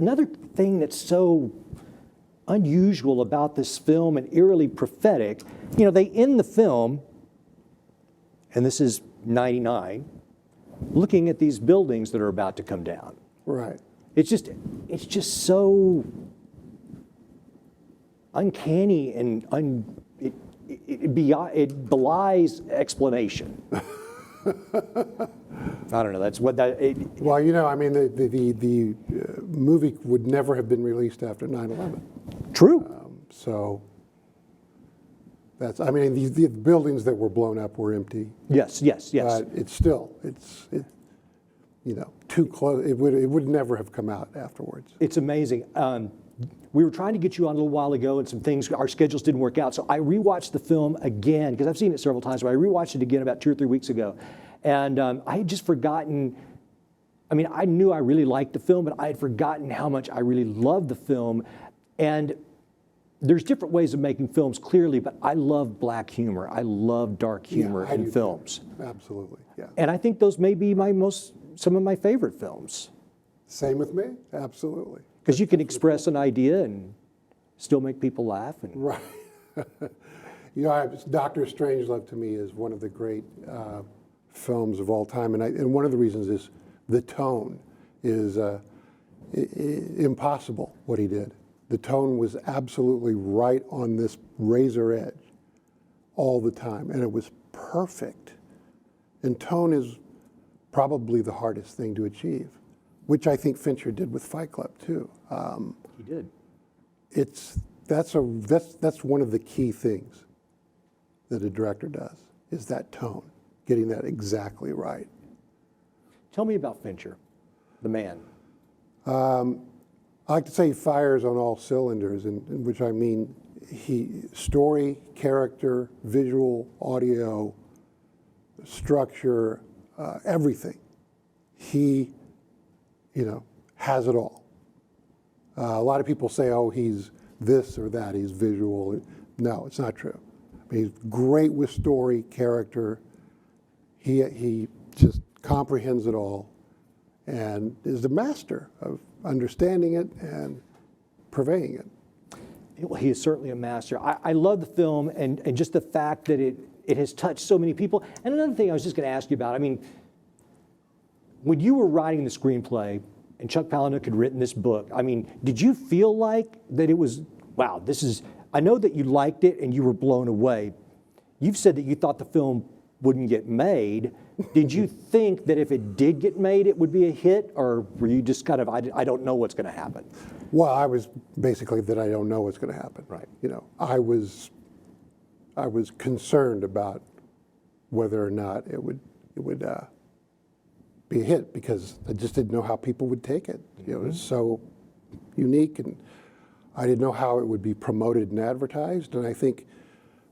Another thing that's so unusual about this film and eerily prophetic, you know, they end the film, and this is 99, looking at these buildings that are about to come down. Right. It's just so uncanny and it belies explanation. I don't know. That's what that. Well, you know, I mean, the movie would never have been released after 9/11. True. So that's. I mean, the buildings that were blown up were empty. Yes. But it's still, you know, too close. It would never have come out afterwards. It's amazing. We were trying to get you on a little while ago, and some things, our schedules didn't work out. So I rewatched the film again, because I've seen it several times, but I rewatched it again about 2 or 3 weeks ago. And I had just forgotten, I mean, I knew I really liked the film, but I had forgotten how much I really loved the film. And there's different ways of making films, clearly, but I love black humor. I love dark humor in films. Absolutely, yeah. And I think those may be some of my favorite films. Same with me, absolutely. Because you can express an idea and still make people laugh. And right. You know, Dr. Strangelove to me is one of the great films of all time, and one of the reasons is the tone is impossible. What he did, the tone was absolutely right on this razor edge all the time, and it was perfect. And tone is probably the hardest thing to achieve, which I think Fincher did with Fight Club too. he did. That's one of the key things that a director does, is that tone, getting that exactly right. Tell me about Fincher, the man. I like to say he fires on all cylinders, in which I mean story, character, visual, audio, structure, everything. He, you know, has it all. A lot of people say, oh, he's this or that, he's visual. No, it's not true. I mean, he's great with story, character. He just comprehends it all and is the master of understanding it and purveying it. Well, he is certainly a master. I love the film and just the fact that it has touched so many people. And another thing I was just going to ask you about, I mean, when you were writing the screenplay and Chuck Palahniuk had written this book, I mean, did you feel like that it was, wow, I know that you liked it and you were blown away. You've said that you thought the film wouldn't get made. Did you think that if it did get made, it would be a hit? Or were you just kind of, I don't know what's going to happen? Well, I was basically that I don't know what's going to happen. Right. You know, I was concerned about whether or not it would be a hit, because I just didn't know how people would take it. You know, it was so unique, and I didn't know how it would be promoted and advertised. And I think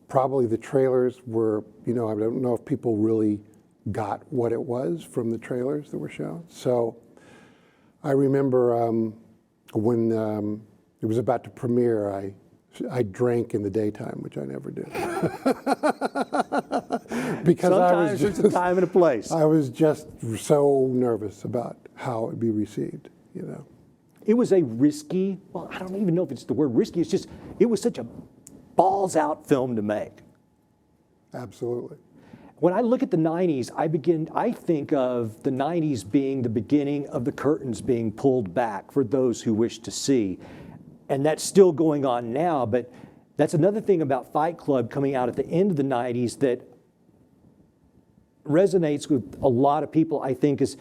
probably the trailers were, you know, I don't know if people really got what it was from the trailers that were shown. So I remember when it was about to premiere, I drank in the daytime, which I never do. Because sometimes there's a time and a place. I was just so nervous about how it would be received, you know. It was a risky, well, I don't even know if it's the word risky, it's just, it was such a balls out film to make. Absolutely. When I look at the 90s, I think of the 90s being the beginning of the curtains being pulled back for those who wish to see. And that's still going on now, but that's another thing about Fight Club coming out at the end of the 90s that resonates with a lot of people, I think, is,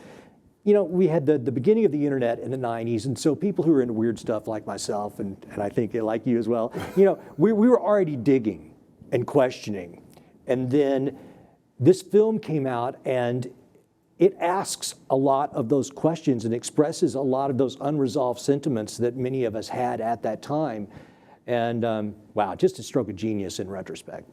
you know, we had the beginning of the internet in the 90s, and so people who are into weird stuff like myself, and I think like you as well, you know, we were already digging and questioning. And then this film came out, and it asks a lot of those questions and expresses a lot of those unresolved sentiments that many of us had at that time. And wow, just a stroke of genius in retrospect.